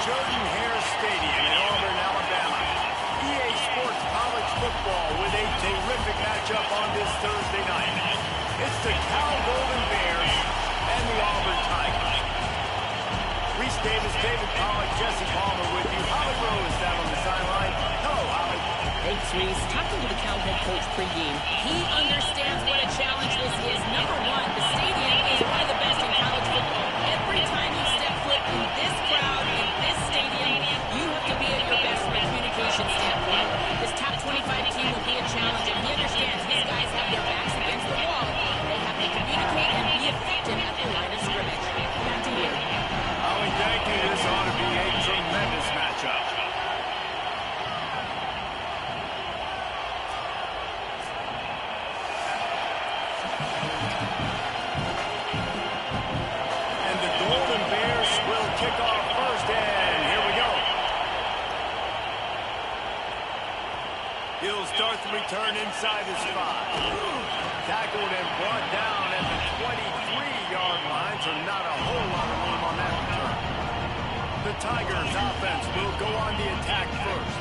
Jordan-Hare Stadium in Auburn, Alabama. EA Sports College Football with a terrific matchup on this Thursday night. It's the Cal Golden Bears and the Auburn Tigers. Reese Davis, David Pollack, Jesse Palmer with you. Holly Rose down on the sideline. Hello, Holly. Thanks, Reese. Talking to the Cal head coach pregame, he understands what a challenge this is. Number one, the stadium is one of the best in college football. Every time you step foot in this crowd, in this stadium, you have to be at your best from a communication standpoint. This top 25 team will be a challenge, and he understands his guys have their backs against the wall. They have to communicate and be effective at the line of scrimmage. Back to you. Holly, thank you. This ought to be a tremendous matchup. And the Golden Bears will kick off first, and here we go. He'll start the return inside his spot. Tackled and brought down at the 23-yard line, so not a whole lot of room on that return. The Tigers offense will go on the attack first.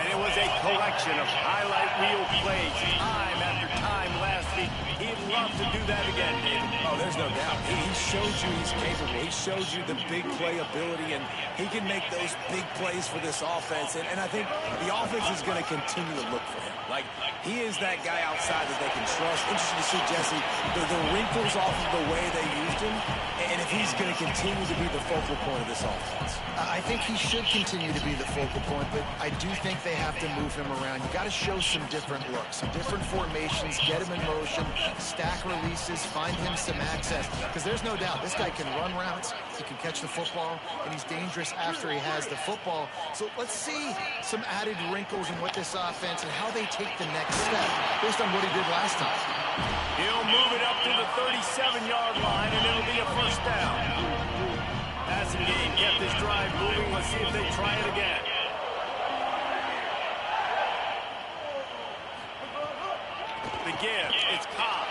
And it was a collection of highlight reel plays time after time last week. He'd love to do that again, David. Oh, there's no doubt. He showed you he's capable. He showed you the big play ability, and he can make those big plays for this offense. And I think the offense is going to continue to look for him. Like, he is that guy outside that they can trust. Interesting to see, Jesse, the wrinkles off of the way they used him, and if he's going to continue to be the focal point of this offense. I think he should continue to be the focal point, but I do think they have to move him around. You got to show some different looks, some different formations, get him in motion, stack releases, find him some access, because there's no doubt this guy can run routes, he can catch the football, and he's dangerous after he has the football. So let's see some added wrinkles in what this offense and how they take the next step based on what he did last time. He'll move it up to the 37-yard line, and it'll be a first down. Passing game kept this drive moving. Let's see if they try it again. The give, it's Cobb.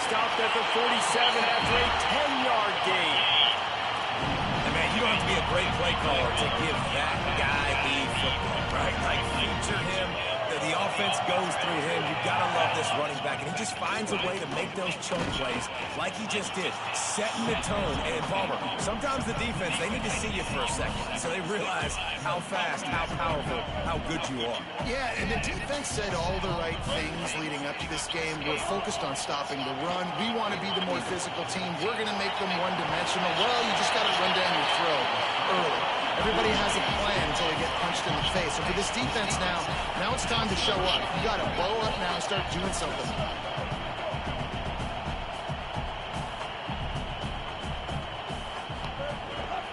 Stopped at the 47 after a 10-yard gain. And man, you don't have to be a great play caller to give that guy the football, right? Like, feature him. The offense goes through him. You've got to love this running back. And he just finds a way to make those choke plays like he just did, setting the tone. And Palmer, sometimes the defense, they need to see you for a second so they realize how fast, how powerful, how good you are. Yeah, and the defense said all the right things leading up to this game. We're focused on stopping the run. We want to be the more physical team. We're going to make them one-dimensional. Well, you just got to run down your throat early. Everybody has a plan until they get punched in the face. So for this defense now it's time to show up. You got to blow up now and start doing something.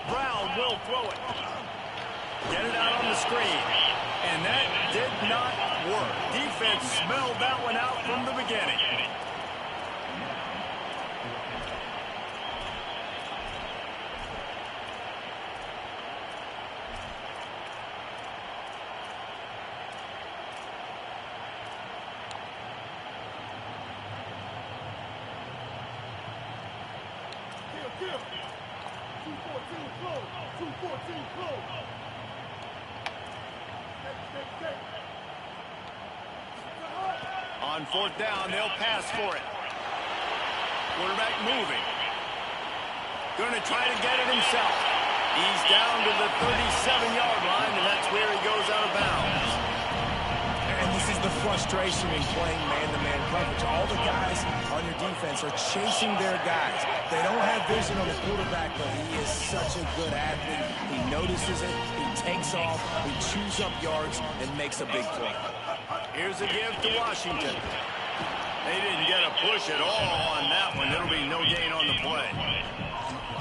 Brown will throw it. Get it out on the screen. And that did not work. Defense smelled that one out from the beginning. On fourth down, they'll pass for it. Quarterback moving. Going to try to get it himself. He's down to the 37-yard line, and that's where he goes out of bounds. And this is the frustration in playing man-to-man coverage. All the guys on your defense are chasing their guys. They don't have vision on the quarterback, but he is such a good athlete. He notices it, he takes off, he chews up yards, and makes a big play. Here's a give to Washington. They didn't get a push at all on that one. There'll be no gain on the play.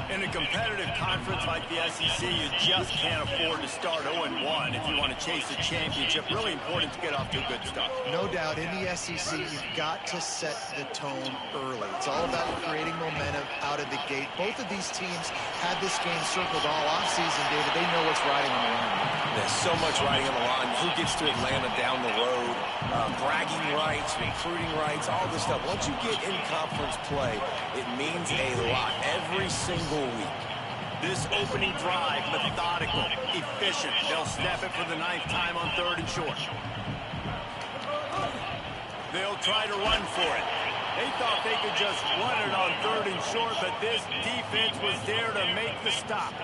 In a competitive conference like the SEC, you just can't afford to start 0-1 if you want to chase a championship. Really important to get off to a good start. No doubt, in the SEC, you've got to set the tone early. It's all about creating momentum out of the gate. Both of these teams had this game circled all offseason, David. They know what's riding on the line. There's so much riding on the line. Who gets to Atlanta down the road? Bragging rights, recruiting rights, all this stuff. Once you get in conference play, it means a lot every single week. This opening drive, methodical, efficient. They'll snap it for the 9th time on 3rd and short. They'll try to run for it. They thought they could just run it on 3rd and short, but this defense was there to make the stop.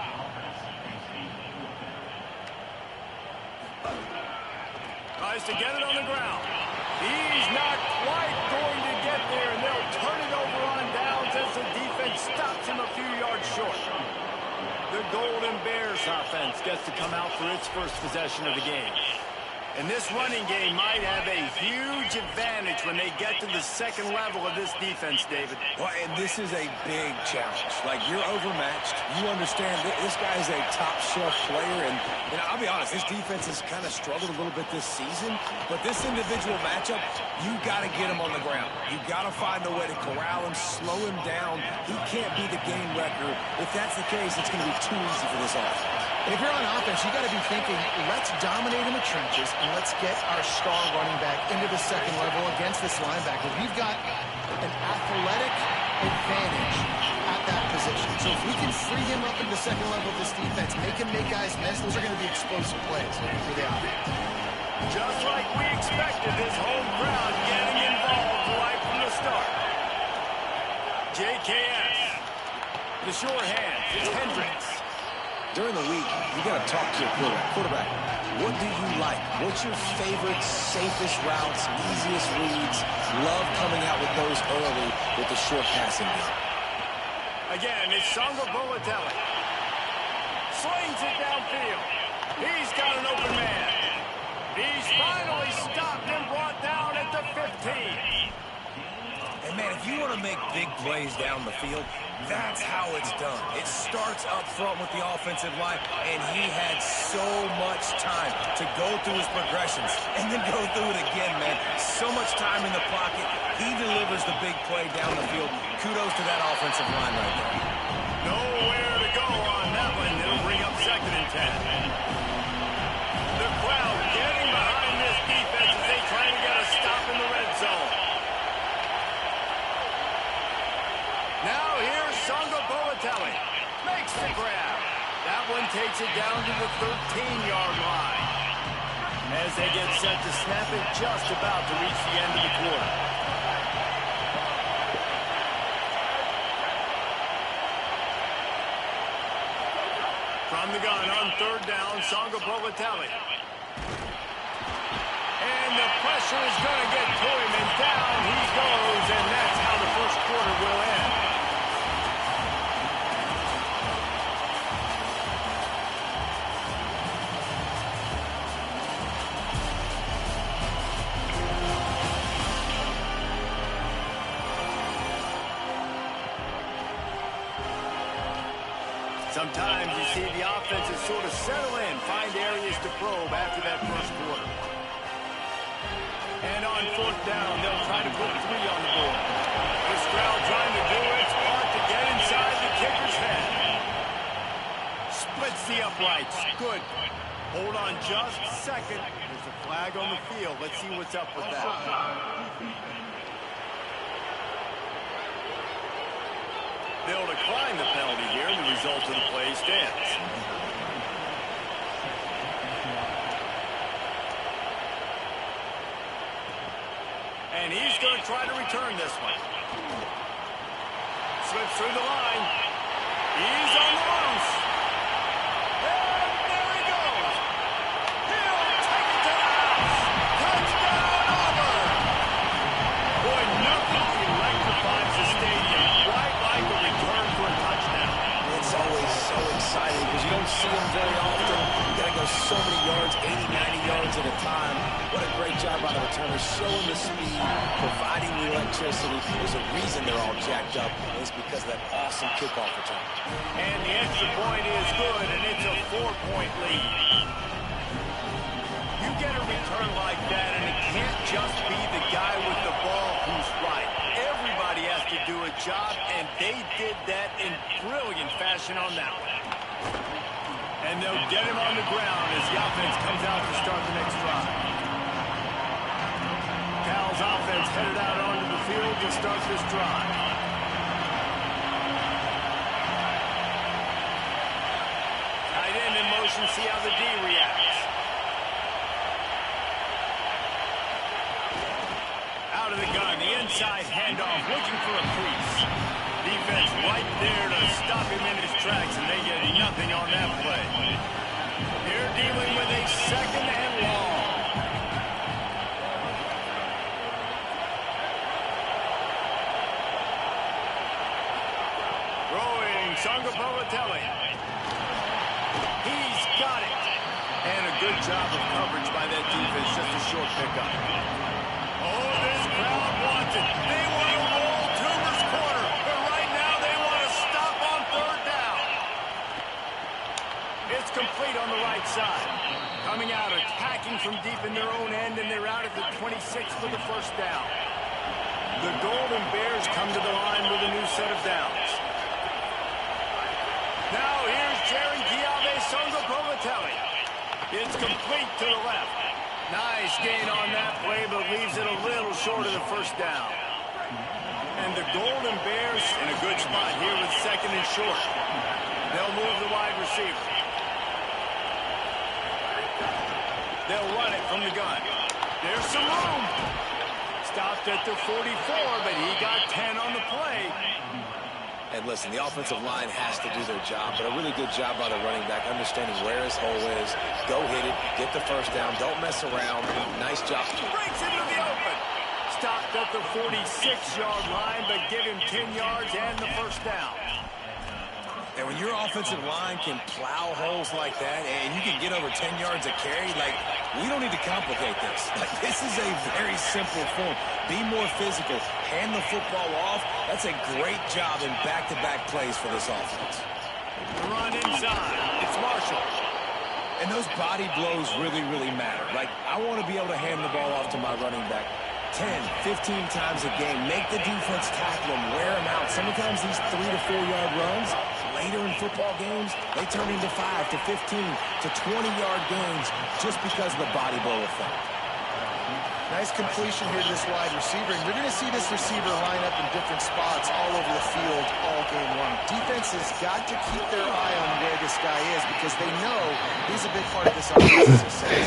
Tries to get it on the ground. He's not quite going to get there, and they'll turn it over on downs as the defense stops him a few yards short. The Golden Bears offense gets to come out for its first possession of the game. And this running game might have a huge advantage when they get to the second level of this defense, David. Well, and this is a big challenge. Like, you're overmatched. You understand that this guy's a top-shelf player. And I'll be honest, this defense has kind of struggled a little bit this season. But this individual matchup, you got to get him on the ground. You got to find a way to corral him, slow him down. He can't be the game wrecker. If that's the case, it's going to be too easy for this offense. And if you're on offense, you got to be thinking, let's dominate in the trenches and let's get our star running back into the second level against this linebacker. We've got an athletic advantage at that position. So if we can free him up into the second level of this defense, make him make guys miss, those are going to be explosive plays for the offense. Just like we expected, this home crowd getting involved right from the start. JKS. The sure hands. It's Hendricks. During the week, you got to talk to your quarterback. What do you like? What's your favorite, safest routes, easiest reads? Love coming out with those early with the short passing game. Again, it's Bolatelli. Slings it downfield. He's got an open man. He's finally stopped and brought down at the 15. And, man, if you want to make big plays down the field, that's how it's done. It starts up front with the offensive line, and he had so much time to go through his progressions and then go through it again, man. So much time in the pocket. He delivers the big play down the field. Kudos to that offensive line right there. Nowhere to go on that one. It'll bring up 2nd and 10. The crowd getting behind this defense as they try to get a stop in the red zone. Now here's Bolatelli. Makes the grab. That one takes it down to the 13-yard line. As they get set to snap it, just about to reach the end of the quarter. From the gun on 3rd down, Bolatelli. And the pressure is going to get to him, and down he goes, and that's how the first quarter will end. Sometimes you see the offenses sort of settle in, find areas to probe after that first quarter. And on 4th down, they'll try to put 3 on the board. The Stroud trying to do it, smart to get inside the kicker's head. Splits the uprights. Good. Hold on just a second. There's a flag on the field. Let's see what's up with that. They'll decline the penalty here. The result of the play stands. And he's going to try to return this one. Slips through the line. He's on the loose. And there he goes. He'll take it to the house. Touchdown, Auburn. Boy, nothing electrifies the stadium quite like a return for a touchdown. It's always so exciting because you don't see them very often. You got to go so many yards, 80, 90 yards at a time. What a great job by the returners, showing the speed, providing the electricity. There's a reason they're all jacked up, and it's because of that awesome kickoff return. And the extra point is good, and it's a 4-point lead. You get a return like that, and it can't just be the guy with the ball who's right. Everybody has to do a job, and they did that in brilliant fashion on that one. And they'll get him on the ground as the offense comes out to start the next drive. Cal's offense headed out onto the field to start this drive. formation, see how the D reacts. Out of the gun, the inside handoff, looking for a crease. Defense right there to stop him in his tracks, and they get nothing on that play. They're dealing with a second and long. Throwing, Sangapavatelli. He's got it. And a good job of coverage by that defense, just a short pickup. Oh, this crowd wants it. They want to roll Toomer's corner, but right now they want to stop on third down. It's complete on the right side. Coming out, attacking from deep in their own end, and they're out at the 26 for the first down. The Golden Bears come to the line with a new set of downs. Now here's Jaron Sangapavatelli. It's complete to the left. Nice gain on that play, but leaves it a little short of the first down. And the Golden Bears in a good spot here with second and short. They'll move the wide receiver. They'll run it from the gun. There's some room. Stopped at the 44, but he got 10 on the play. And listen, the offensive line has to do their job, but a really good job by the running back, understanding where his hole is. Go hit it, get the first down, don't mess around. Nice job. Breaks into the open. Stopped at the 46-yard line, but give him 10 yards and the first down. And when your offensive line can plow holes like that and you can get over 10 yards a carry, like, we don't need to complicate this. Like, this is a very simple form. Be more physical. Hand the football off. That's a great job in back-to-back plays for this offense. Run inside. It's Marshall. And those body blows really, really matter. Like, I want to be able to hand the ball off to my running back 10, 15 times a game. Make the defense tackle him, wear him out. Sometimes these 3 to 4 yard runs, later in football games, they turn into 5 to 15 to 20-yard gains just because of the body blow effect. Nice completion here to this wide receiver, and you're going to see this receiver line up in different spots all over the field all game long. Defense has got to keep their eye on where this guy is because they know he's a big part of this offense's success.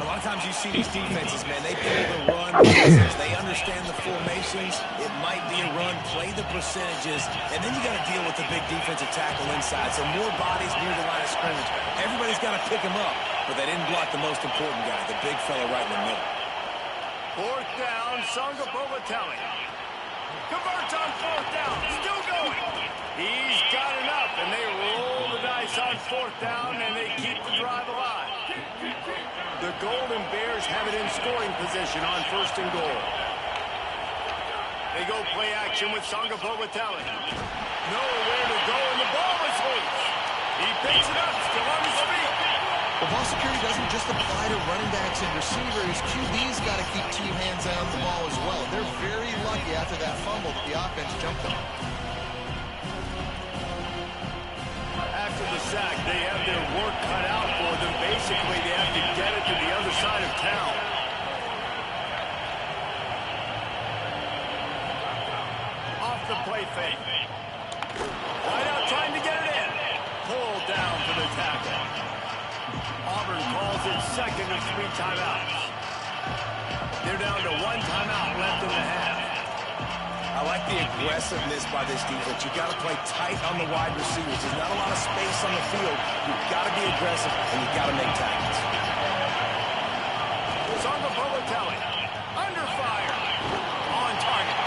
A lot of times you see these defenses, man, they play the run business. They understand the formations. It might be a run, play the percentages, and then you got to deal with the big defensive tackle inside. So more bodies near the line of scrimmage. Everybody's got to pick him up, but they didn't block the most important guy, the big fella right in the middle. Fourth down, Sangapavatelli. Converts on fourth down, still going. He's got enough, and they roll the dice on fourth down, and they keep the drive alive. The Golden Bears have it in scoring position on first and goal. They go play action with Sangapavatelli. Nowhere to go, and the ball is loose. He picks it up, still on his feet. Well, ball security doesn't just apply to running backs and receivers. QB's got to keep team hands on the ball as well. They're very lucky after that fumble that the offense jumped them. After the sack, they have their work cut out for them. Basically, they have to get it to the other side of town. Off the play fake. Right out trying to get it in. Pulled down for the tackle. Auburn calls it second of 3 timeouts. They're down to 1 timeout left in the half. I like the aggressiveness by this defense. You've got to play tight on the wide receivers. There's not a lot of space on the field. You've got to be aggressive, and you've got to make tackles. Sangapavatelli, under fire, on target.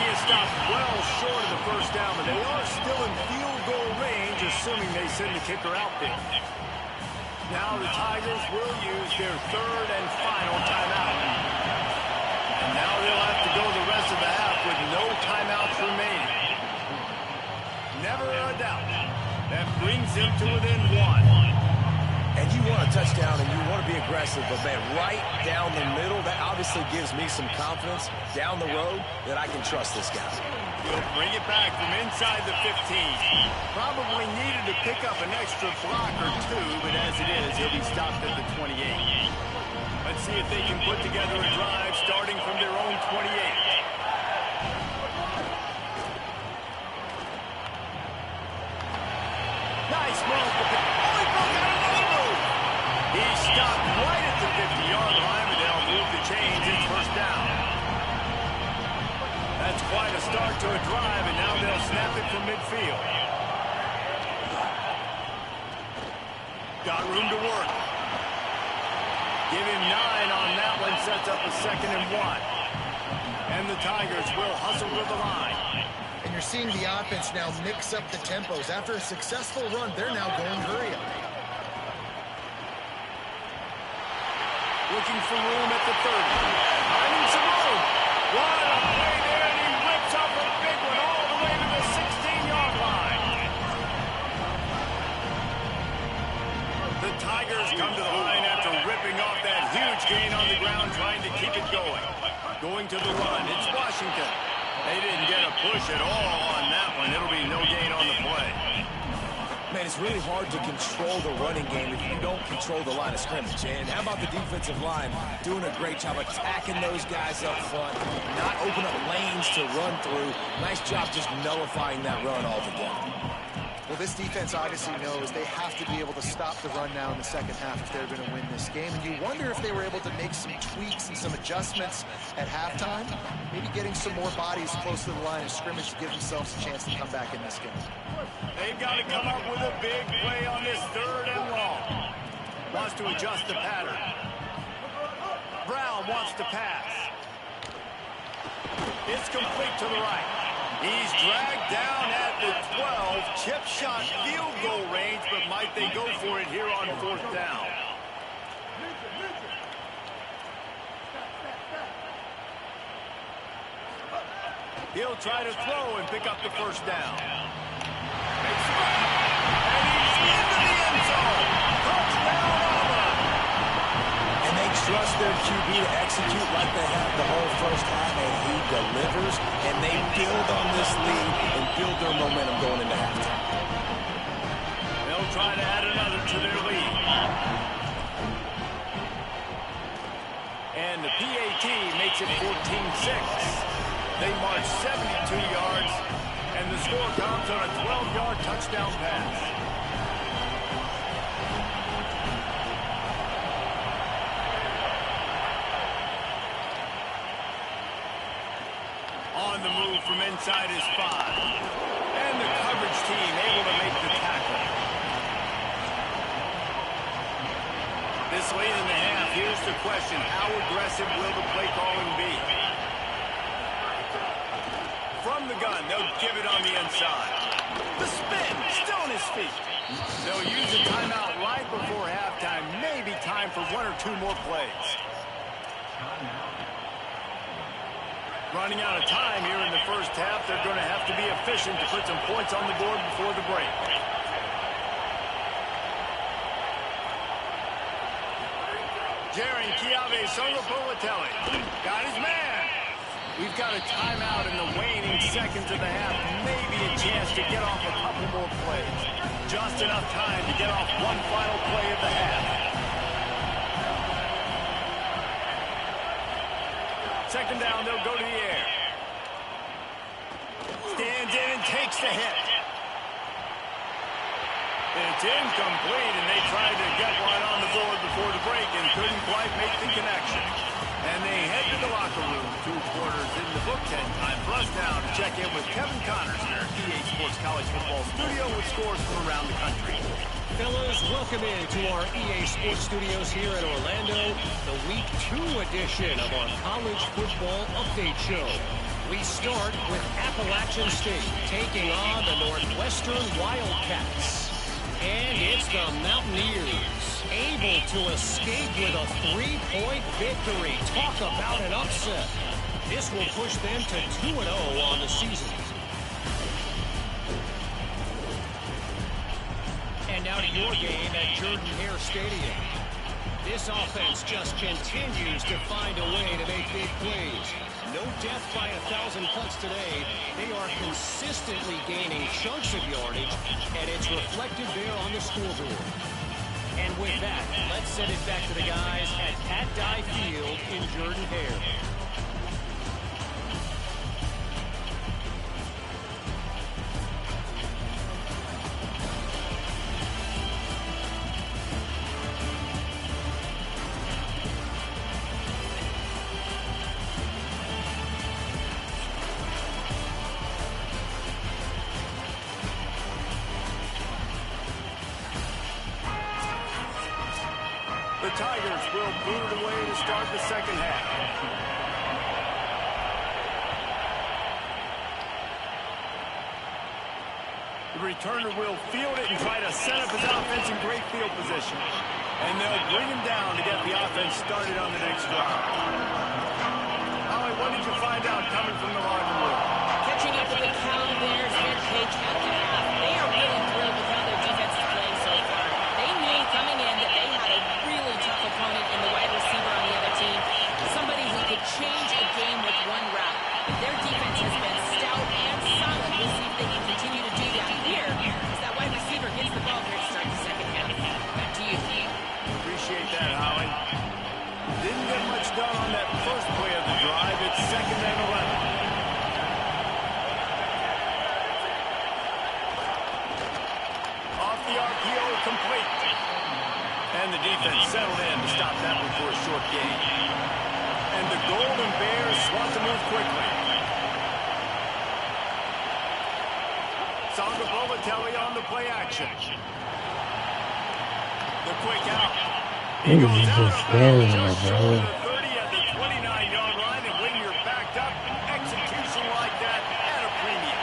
He is stopped well short of the first down, but they are still in field goal range, assuming they send the kicker out there. Now the Tigers will use their third and final timeout. And now they'll have to go the rest of the half with no timeouts remaining. Never a doubt. That brings them to within 1. And you want a touchdown and you want to be aggressive, but man, right down the middle, that obviously gives me some confidence down the road that I can trust this guy. He'll bring it back from inside the 15. Probably needed to pick up an extra block or 2, but as it is, he'll be stopped at the 28. Let's see if they can put together a drive starting from their own 28. Nice move. Oh, he broke out 50-yard line, but they'll move the chains. It's first down. That's quite a start to a drive, and now they'll snap it from midfield. Got room to work. Give him 9 on that one, sets up a 2nd and 1. And the Tigers will hustle to the line. And you're seeing the offense now mix up the tempos. After a successful run, they're now going hurry up. Looking for room at the 30. Finding some room. What a play there, and he rips up a big one all the way to the 16-yard line. The Tigers come to the line after ripping off that huge gain on the ground, trying to keep it going. Going to the run, it's Washington. They didn't get a push at all on that one. It'll be no gain on the play. Man, it's really hard to control the running game if you don't control the line of scrimmage. And how about the defensive line doing a great job attacking those guys up front, not open up lanes to run through. Nice job just nullifying that run altogether. Well, this defense obviously knows they have to be able to stop the run now in the second half if they're going to win this game. And you wonder if they were able to make some tweaks and some adjustments at halftime, maybe getting some more bodies close to the line of scrimmage to give themselves a chance to come back in this game. They've got to come up with a big play on this 3rd and long. Wants to adjust the pattern. Brown wants to pass. It's complete to the right. He's dragged down at the 12, chip shot field goal range, but might they go for it here on 4th down? He'll try to throw and pick up the first down. Makes it up, and he's into the end zone. Touchdown, Auburn. And they trust their QB to execute like they have the whole first half, and he delivers, and they build on this lead and build their momentum going into halftime. They'll try to add another to their lead. And the PAT makes it 14-6. They march 72 yards, and the score comes on a 12-yard touchdown pass. On the move from inside his 5. And the coverage team able to make the tackle. This late in the half, here's the question. How aggressive will the play calling be? From the gun, they'll give it on the inside. The spin, still on his feet. They'll use a timeout right before halftime. Maybe time for 1 or 2 more plays. Running out of time here in the first half. They're going to have to be efficient to put some points on the board before the break. Jaron Chiave Solopolitelli got his man. We've got a timeout in the waning seconds of the half. Maybe a chance to get off a couple more plays. Just enough time to get off one final play of the half. Second down, they'll go to the air. Stands in and takes the hit. It's incomplete, and they tried to get one on the board before the break and couldn't quite make the connection. And they head to the locker room. 2 quarters in the book, 10 time for us now to check in with Kevin Connors in our EA Sports College Football studio with scores from around the country. Fellas, welcome in to our EA Sports Studios here in Orlando, the Week 2 edition of our College Football Update Show. We start with Appalachian State taking on the Northwestern Wildcats. And it's the Mountaineers able to escape with a 3-point victory. Talk about an upset. This will push them to 2-0 on the season. And now to your game at Jordan-Hare Stadium. This offense just continues to find a way to make big plays. No death by 1,000 cuts today. They are consistently gaining chunks of yardage, and it's reflected there on the scoreboard. And with that, let's send it back to the guys at Pat Dye Field in Jordan-Hare. The Tigers will boot it away to start the second half. The returner will field it and try to set up his offense in great field position. And they'll bring him down to get the offense started on the next drive. Holly, what did you find out coming from the locker room? Catching up with the Cal Bears head coach at the half. They are really thrilled with how their defense is playing so far. They knew coming in that they had a really tough opponent in the wide receiver on the other team. Somebody who could change a game with one route. Their defense has been stout and solid. We'll see if they can continue to do that here as that wide receiver gets the ball here to start the second half. Back to you. Appreciate that, Holly. Didn't get much done on that first play of the drive. It's 2nd and 11. Off the RPO, complete. And the defense settled in to stop that one for a short gain. And the Golden Bears want to move quickly. Songa Bolatelli on the play action. The quick out. He goes out of bounds just short of the 30 at the 29-yard line, and when you're backed up, execution like that at a premium.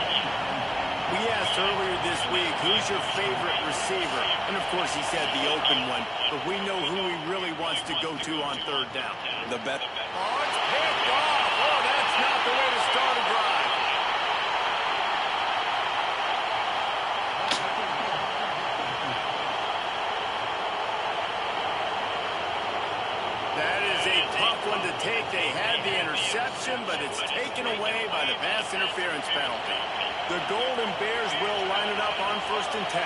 We asked earlier this week, who's your favorite receiver? And of course he said the open one, but we know who he really wants to go to on third down. The bet. Oh, it's picked off. Oh, that's not the way to start a drive. That is a tough one to take. They had the interception, but it's taken away by the pass interference penalty. The Golden Bears will line it up on 1st and 10.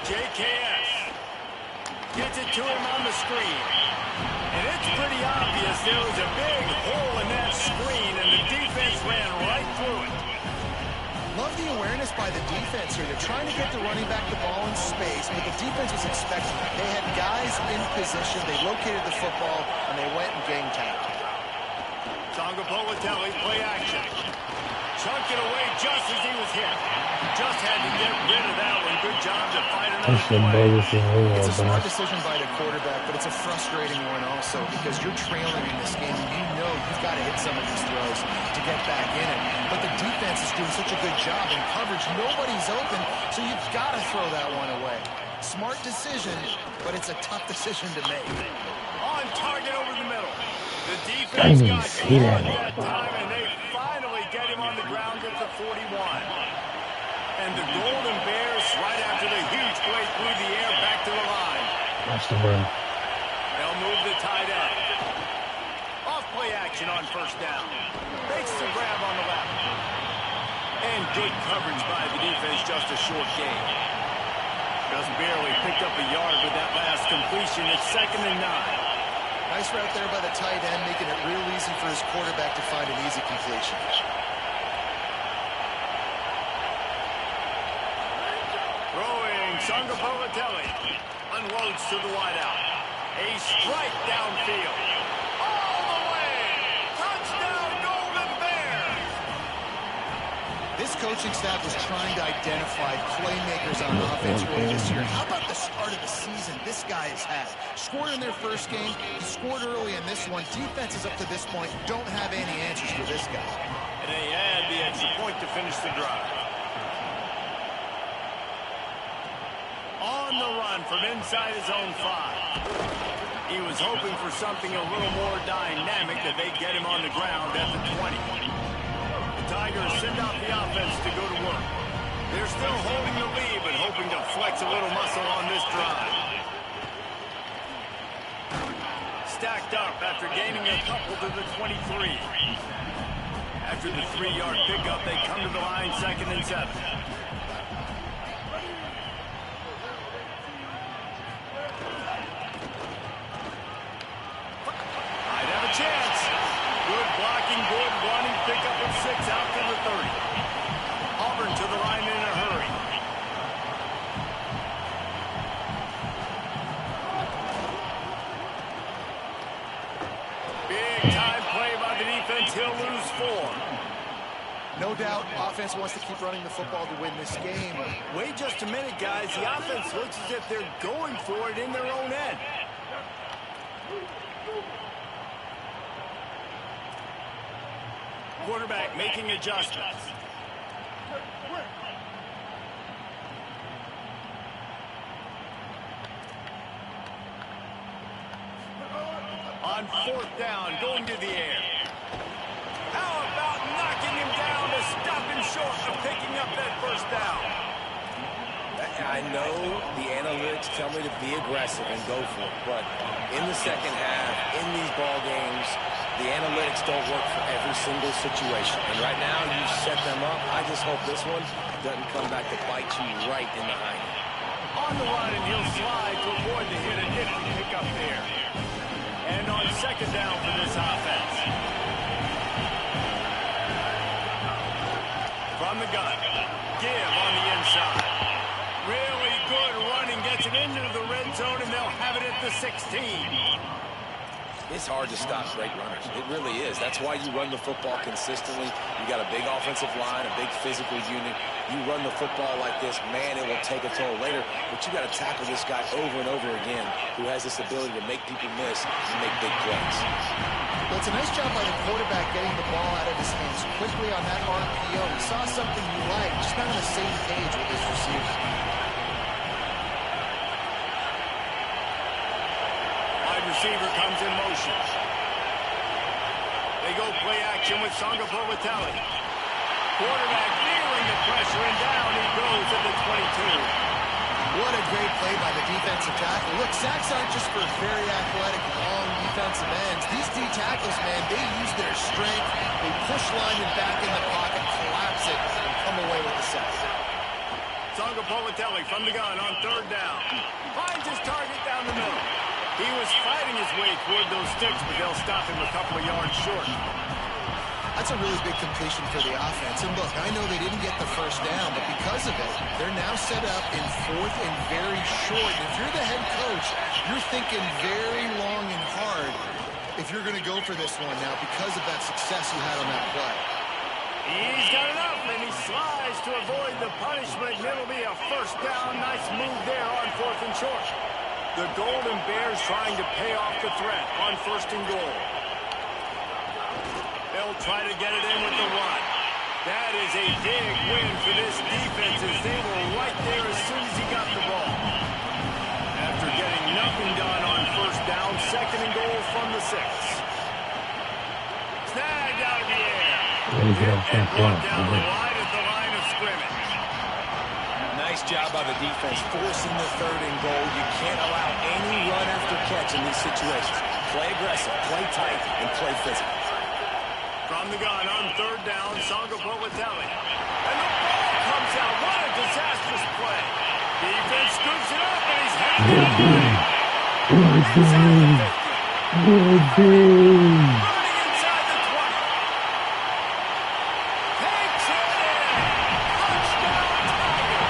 JKS gets it to him on the screen. And it's pretty obvious there was a big hole in that screen, and the defense ran right through it. Love the awareness by the defense here. They're trying to get the running back the ball in space, but the defense was expecting it. They had guys in position. They located the football, and they went and gang tackled. Songa Bolatelli, play action. Chunked it away just as he was hit. Just had to get rid of that one. Good job to find another play. It's a smart decision by the quarterback, but it's a frustrating one also because you're trailing in this game. You know you've got to hit some of these throws to get back in it. But the defense is doing such a good job in coverage. Nobody's open, so you've got to throw that one away. Smart decision, but it's a tough decision to make. On target over the middle. The defense got caught that time, and they finally get him on the ground at the 41. And the Golden Bears, right after the huge play through the air, back to the line. That's the run. They'll move the tight end. Off play action on 1st down. Makes the grab on the left. And good coverage by the defense, just a short gain. Just barely picked up a yard with that last completion. It's 2nd and 9. Nice route there by the tight end, making it real easy for his quarterback to find an easy completion. Throwing, Songa Bolatelli unloads to the wideout. A strike downfield. All the way! Touchdown, Golden Bears! This coaching staff was trying to identify playmakers on offense early this year. How about the start of the season this guy has had? Scored in their first game. He scored early in this one. Defenses up to this point don't have any answers for this guy. And they add the extra point to finish the drive. On the run from inside his own 5. He was hoping for something a little more dynamic, that they get him on the ground at the 20. The Tigers send out the offense to go to work. They're still holding the lead, but hoping to flex a little muscle on this drive. Stacked up after gaining a couple to the 23. After the 3-yard pickup, they come to the line 2nd and 7. Might have a chance. Good blocking, good running, pickup of 6 out to the 30. Auburn to the line in a hurry. Big time play by the defense. He'll lose 4. No doubt, offense wants to keep running the football to win this game. Wait just a minute, guys. The offense looks as if they're going for it in their own end. Quarterback making adjustments. On 4th down, going to the air. How about knocking him down to stop him short of picking up that 1st down? I know the analytics tell me to be aggressive and go for it, but in the second half, in these ball games, the analytics don't work for every single situation. And right now, you set them up. I just hope this one doesn't come back to bite you right in the hind. On the run, and he'll slide to avoid the hit. A nifty pickup there. And on 2nd down for this offense. From the gun, give on the inside. Really good running, gets it into the red zone, and they'll have it at the 16. It's hard to stop great runners. It really is. That's why you run the football consistently. You got a big offensive line, a big physical unit. You run the football like this, man, it will take a toll later. But you got to tackle this guy over and over again who has this ability to make people miss and make big plays. Well, it's a nice job by the quarterback getting the ball out of his hands quickly on that RPO. He saw something you like, just not on the same page with his receiver. Receiver comes in motion. They go play action with Sangapolatelli. Quarterback feeling the pressure, and down he goes at the 22. What a great play by the defensive tackle. Look, sacks aren't just for very athletic, long defensive ends. These D tackles, man, they use their strength. They push linemen back in the pocket, collapse it, and come away with the sack. Sangapolatelli from the gun on 3rd down. Finds his target down the middle. He was fighting his way toward those sticks, but they'll stop him a couple of yards short. That's a really big completion for the offense. And look, I know they didn't get the 1st down, but because of it, they're now set up in 4th and very short. And if you're the head coach, you're thinking very long and hard if you're going to go for this one now because of that success you had on that play. He's got enough, and he slides to avoid the punishment, and it'll be a 1st down. Nice move there on 4th and short. The Golden Bears trying to pay off the threat on 1st and goal. They'll try to get it in with the run. That is a big win for this defense as they were right there as soon as he got the ball. After getting nothing done on 1st down, 2nd and goal from the 6. Snagged out of the air. And brought down the line at the line of scrimmage. Nice job by the defense forcing the 3rd and goal. You can't allow any run after catch in these situations. Play aggressive, play tight, and play physical. From the gun on 3rd down, Sangapolatelli. And the ball comes out. What a disastrous play. Defense scoops it up, and he's headed to the line. Inside the 50. Running inside the 20. Takes it in. Touchdown, Tiger.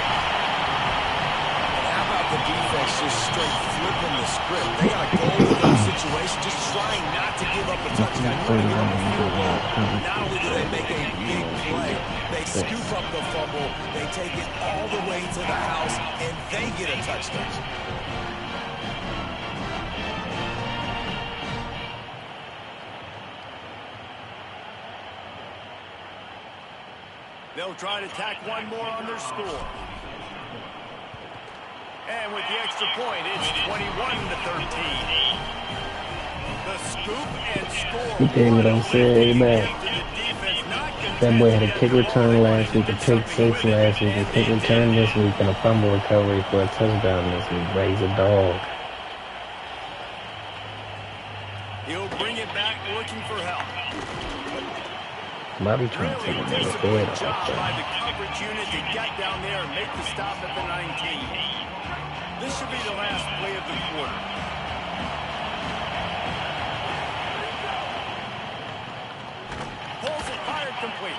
And how about the defense just straight flipping the script? They got a goal in those situations, just trying not to give up a touchdown. You want to give them a field goal. Not only do they make a big play, they scoop up the fumble, they take it all the way to the house, and they get a touchdown. They'll try to tack one more on their score. And with the extra point, it's 21-13. The scoop and score. You think what I'm saying, man? That boy had a kick return last week, a pick 6 last week, a kick return this week, and a fumble recovery for a touchdown this week. But he's a dog. He'll bring it back looking for help. Bobby trying to take Really another head disciplined off job by there. the coverage unit to get down there and make the stop at the 19. This should be the last play of the quarter. Pulls it, fired complete.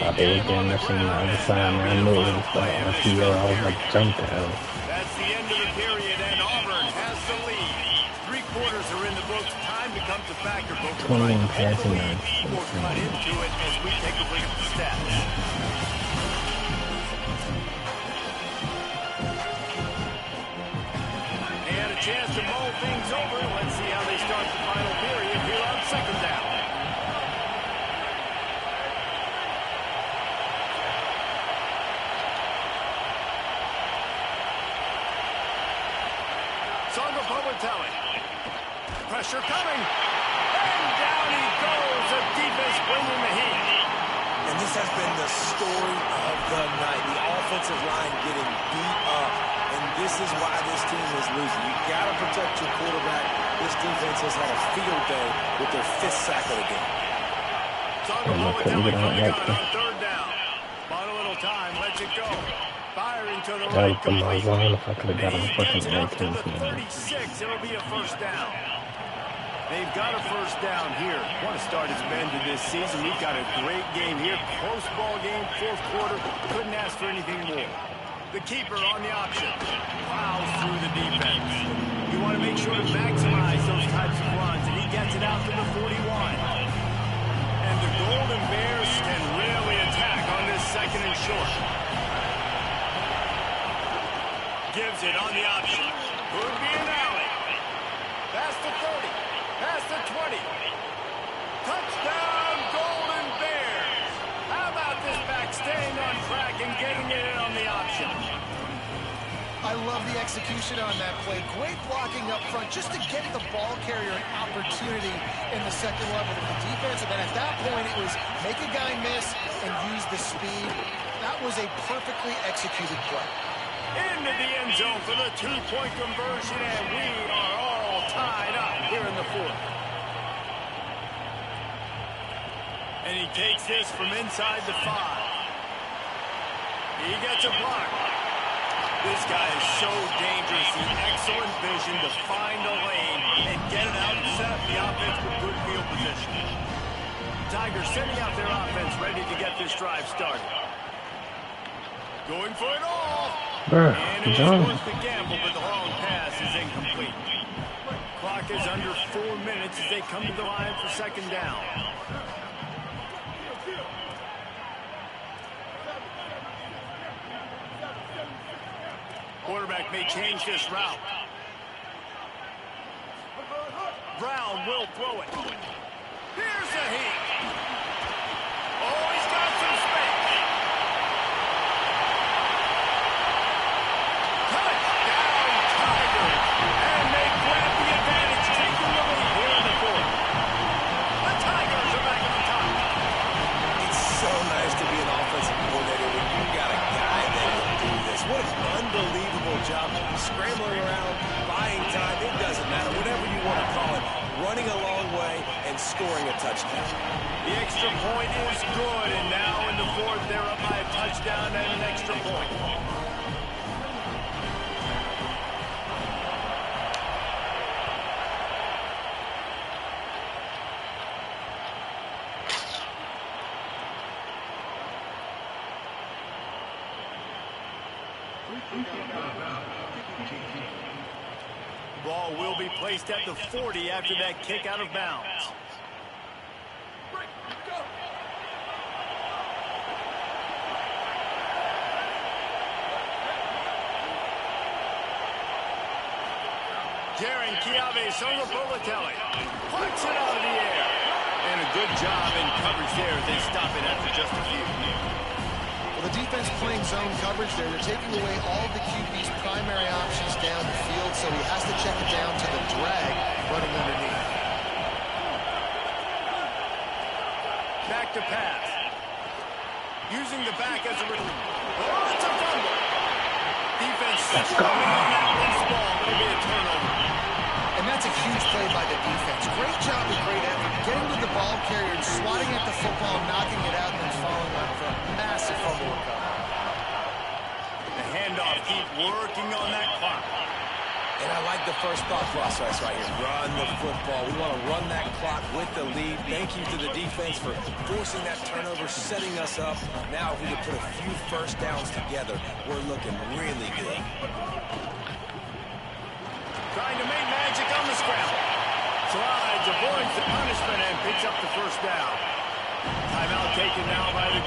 Thought they was doing this on the other side, and I knew it was starting to feel. I was like, jump down. That's the end of the period, and Auburn has the lead. 3 quarters are in the books Time becomes a factor, but 21 passing hopefully yards. we'll cut into it as we take a look at the stats. They had a chance to mull things over. Let's see how they start the final period here on second down. Pressure coming. And down he goes. The defense bringing the heat. And this has been the story of the night. The offensive line getting beat up. And this is why this team is losing. You've got to protect your quarterback. This defense has had a field day with their 5th sack of the game. Coming on third down. Bought a little time. Lets it go. Firing to the right. My zone if I could have got him fucking Gets up to the 18. 36. It'll be a first down. They've got a first down here. What a start it's been to this season. We've got a great game here. Close ball game, 4th quarter. Couldn't ask for anything more. The keeper on the option. Plows through the defense. You want to make sure to maximize those types of runs, and he gets it out to the 41. And the Golden Bears can really attack on this second and short. Gives it on the option. Could be an alley. Past the 30. Past the 20. Touchdown, Golden Bears. How about this back staying on track and getting it in on the option? I love the execution on that play. Great blocking up front just to get the ball carrier an opportunity in the second level of the defense. And then at that point, it was make a guy miss and use the speed. That was a perfectly executed play. Into the end zone for the 2-point conversion, and we are all tied up here in the 4th. And he takes this from inside the 5. He gets a block. This guy is so dangerous. He has excellent vision to find a lane and get it out and set up the offense with good field position. Tigers sending out their offense ready to get this drive started. Going for it all. And it was worth the gamble, but the long pass is incomplete. Clock is under 4 minutes as they come to the line for second down. Quarterback may change this route. Brown will throw it. Here's the heat. Oh, he's got some space. Touchdown, Tigers. And they grab the advantage, taking the lead here in the 4th. The Tigers are back on top. It's so nice to be an offensive coordinator when you got a guy that can do this. What an unbelievable job. Scrambling around, buying time, it doesn't matter. Whatever you want to call it. Running a long way and scoring a touchdown. The extra point is good, and now in the 4th, they're up by a touchdown and an extra point. Ball will be placed at the 40 after that kick out of bounds. Jaron Chiave-Songopolitelli puts it out of the air. And a good job in coverage there as they stop it after just a few. Well, the defense playing zone coverage there. They're taking away all of the QB's primary options down the field, so he has to check it down to the drag running underneath. Back to pass. Using the back as a relief. Oh, it's a fumble. Defense coming on that loose ball. It'll be a turnover. And that's a huge play by the defense. Great job and great effort. Getting to the ball carrier and swatting at the football, knocking it out, and then following up for a massive fumble recovery. The handoff, keep working on that clock. And I like the first thought process right here. Run the football. We want to run that clock with the lead. Thank you to the defense for forcing that turnover, setting us up. Now if we can put a few first downs together, we're looking really good. Trying to make magic on the scramble. So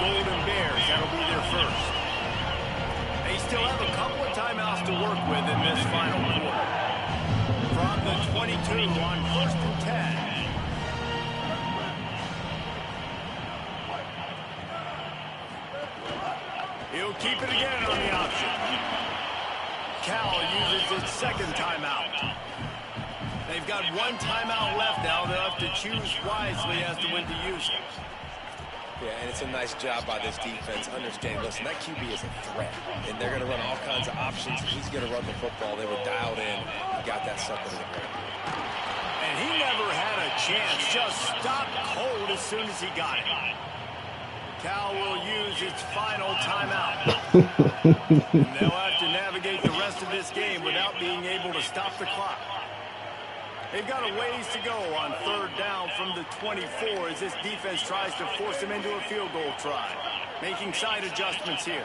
Golden Bears. That'll be their first. They still have a couple of timeouts to work with in this final quarter. From the 22 on 1st and 10. He'll keep it again on the option. Cal uses its second timeout. They've got one timeout left now. They'll have to choose wisely as to when to use it. Yeah, and it's a nice job by this defense. Understand, listen, that QB is a threat, and they're going to run all kinds of options. He's going to run the football. They were dialed in. He got that sucker to the ground. And he never had a chance. Just stopped cold as soon as he got it. Cal will use its final timeout. And they'll have to navigate the rest of this game without being able to stop the clock. They've got a ways to go on 3rd down from the 24 as this defense tries to force them into a field goal try. Making side adjustments here.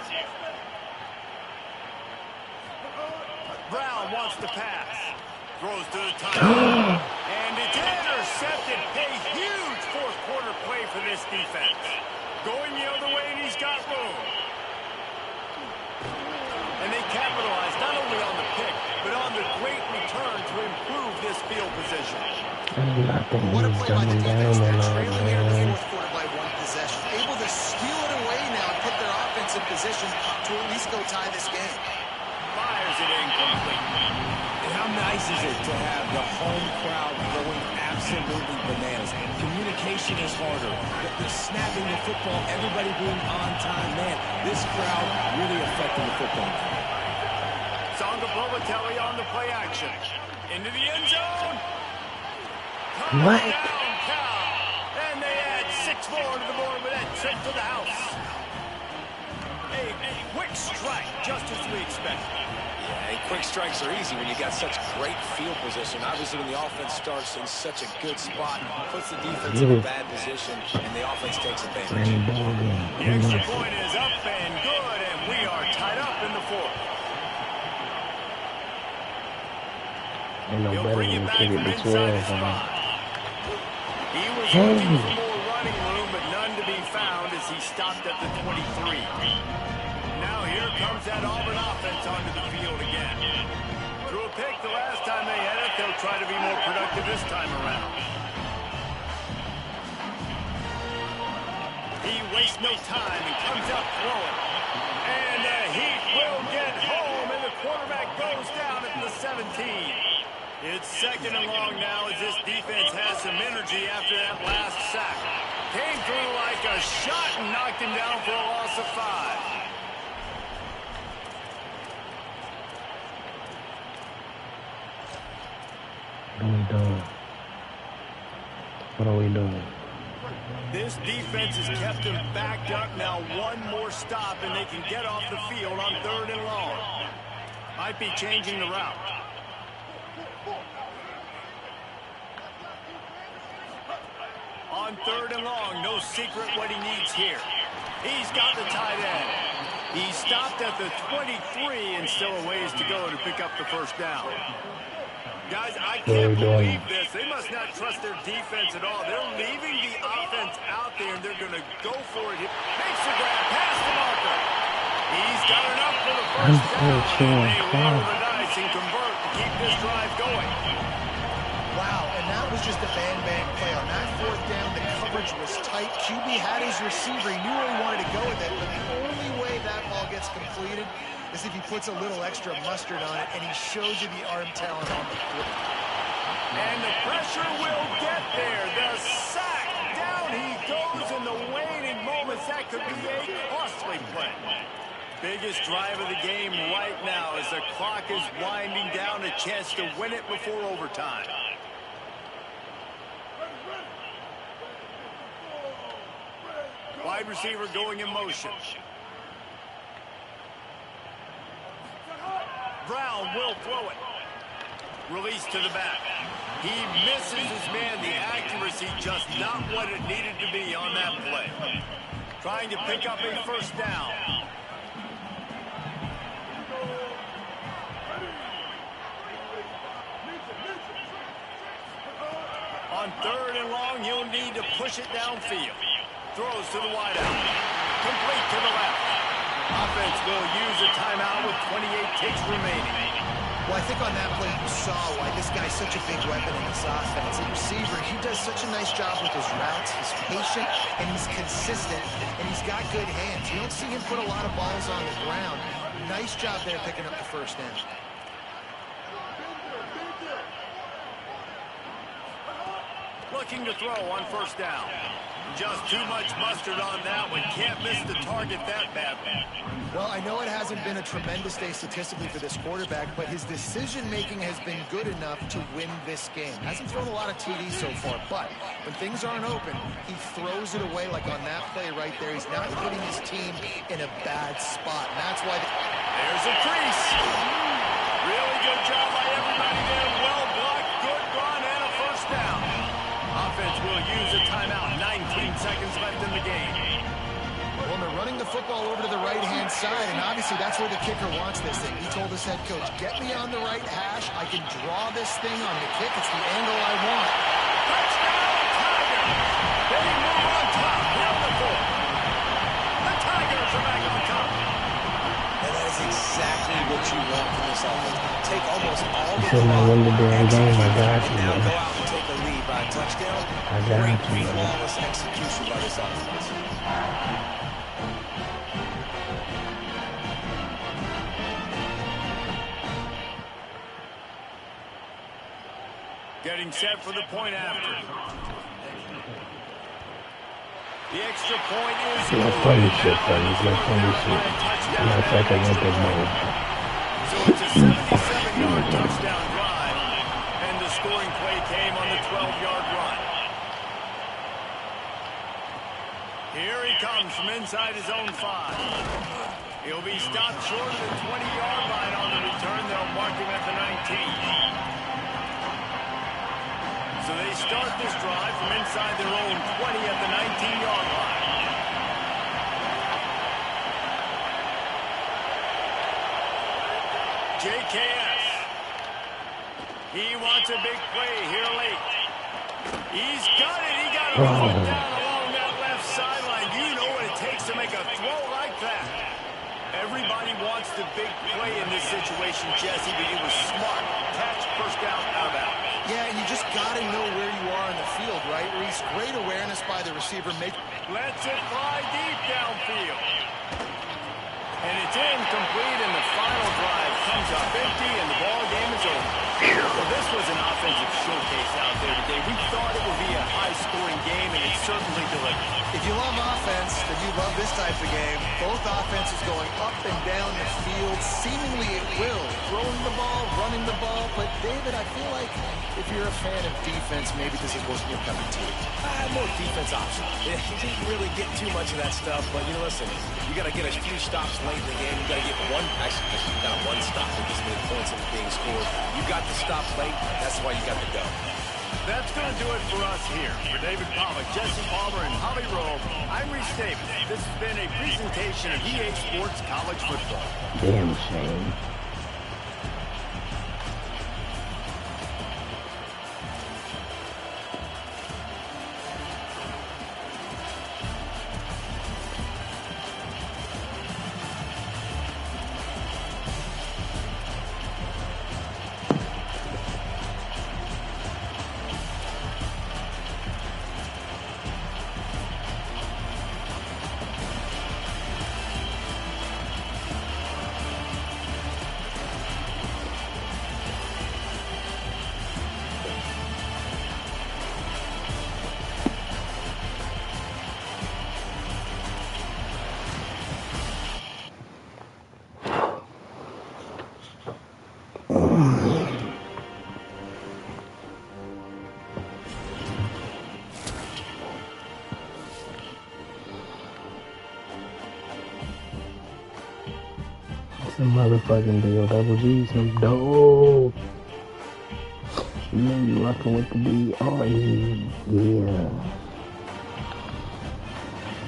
Brown wants to pass. Throws to the timeout. And it's intercepted. A huge fourth quarter play for this defense. Going the other way, and he's got room. And they capitalize not only on the pick, but on the great return to improve this field position. What a play by the defense. They're trailing here in the fourth quarter by 1 possession. Able to steal it away now and put their offense in position to at least go tie this game. Fires it incomplete. And how nice is it to have the home crowd going absolutely bananas? Communication is harder. The snapping the football, everybody being on time. Man, this crowd really affecting the football. Songaprovatelli on the play action. Into the end zone. What? Down, Cal. And they add 6 more to the board with that trip to the house. A quick strike, just as we expected. Yeah, and quick strikes are easy when you got such great field position. Obviously, when the offense starts in such a good spot, puts the defense in a bad position, and the offense takes advantage. The extra point is up and good, and we are tied up in the 4th. Ain't no He'll better bring it than back kick from it to inside 12, his man. spot. He was looking for more running room, but none to be found as he stopped at the 23. Now here comes that Auburn offense onto the field again. Threw a pick the last time they had it. They'll try to be more productive this time around. He wastes no time and comes up throwing. And the Heat will get home, and the quarterback goes down at the 17. It's 2nd and long now as this defense has some energy after that last sack. Came through like a shot and knocked him down for a loss of 5. What are we doing? What are we doing? This defense has kept them backed up. Now one more stop, and they can get off the field on 3rd and long. Might be changing the route. On 3rd and long, no secret what he needs here. He's got the tight end. He stopped at the 23 and still a ways to go to pick up the first down. Guys, I can't believe this. They must not trust their defense at all. They're leaving the offense out there, and they're going to go for it. Makes the grab past the marker. He's got enough for the first down. They roll the dice and convert to keep this drive going. Wow, and that was just a bang-bang play. On that 4th down, the coverage was tight. QB had his receiver. He knew where he wanted to go with it, but the only way that ball gets completed is if he puts a little extra mustard on it, and he shows you the arm talent on the court. And the pressure will get there. The sack. Down he goes in the waning moments. That could be a costly play. Biggest drive of the game right now as the clock is winding down, a chance to win it before overtime. Wide receiver going in motion. Brown will throw it. Release to the back. He misses his man. The accuracy just not what it needed to be on that play. Trying to pick up a first down. On 3rd and long, he'll need to push it downfield. Throws to the wideout. Complete to the left. Offense will use a timeout with 28 ticks remaining. Well, I think on that play you saw why this guy's such a big weapon in this offense. The receiver, he does such a nice job with his routes. He's patient, and he's consistent, and he's got good hands. You don't see him put a lot of balls on the ground. Nice job there picking up the first down. Looking to throw on first down. Just too much mustard on that one. Can't miss the target that bad. Well, I know it hasn't been a tremendous day statistically for this quarterback, but his decision-making has been good enough to win this game. Hasn't thrown a lot of TDs so far, but when things aren't open, he throws it away like on that play right there. He's not putting his team in a bad spot, and that's why... There's a crease. Really good job by everybody there. Well blocked, good run, and a first down. Offense will use a timeout. 19 seconds left in the game. Well, they're running the football over to the right-hand side, and obviously that's where the kicker wants this thing. He told his head coach, get me on the right hash. I can draw this thing on the kick. It's the angle I want. Touchdown, Tigers! They move on top here on the fourth. The Tigers are back on top. And that is exactly what you want from this offense. Take almost all the This is my win the damn game. I got you, now man. go out and take a lead by a touchdown. I got Great, you, man. flawless execution by this offense. Getting set for the point after. The extra point is No funny shit, buddy. No funny shit. My second Olympic mode. So it's a 77-yard touchdown drive, and the scoring play came on the 12-yard run. Here he comes from inside his own 5. He'll be stopped short of the 20-yard line on the return. They'll mark him at the 19. So they start this drive from inside their own 20 at the 19-yard line. JKS. He wants a big play here late. He's got it. He got a foot down along that left sideline. You know what it takes to make a throw like that. Everybody wants the big play in this situation, Jesse, but it was smart. Catch, first down, out of bounds. Yeah, and you just got to know where you are on the field, right? Reese, great awareness by the receiver. Lets it fly deep downfield. And it's incomplete, and the final drive comes up empty, and the ball game is over. Well, this was an offensive showcase out there today. We thought it would be a high-scoring game, and it certainly delivered. If you love offense, then you love this type of game. Both offenses going up and down the field, seemingly at will. Throwing the ball, running the ball. But, David, I feel like if you're a fan of defense, maybe this is wasn't your cup of tea. More defense options. You didn't really get too much of that stuff, but, you know, listen, you got to get a few stops late in the game. You got to get one, actually, you got one stop with this many points that are being scored. You got to stop late. That's why you got to go. That's going to do it for us here. For David Pollack, Jesse Palmer, and Holly Rowe, I'm Reese Davis. This has been a presentation of EA Sports College Football. Damn shame. It's a motherfucking deal. Double G, some dope. You know you rockin' with the D.R.E. Yeah.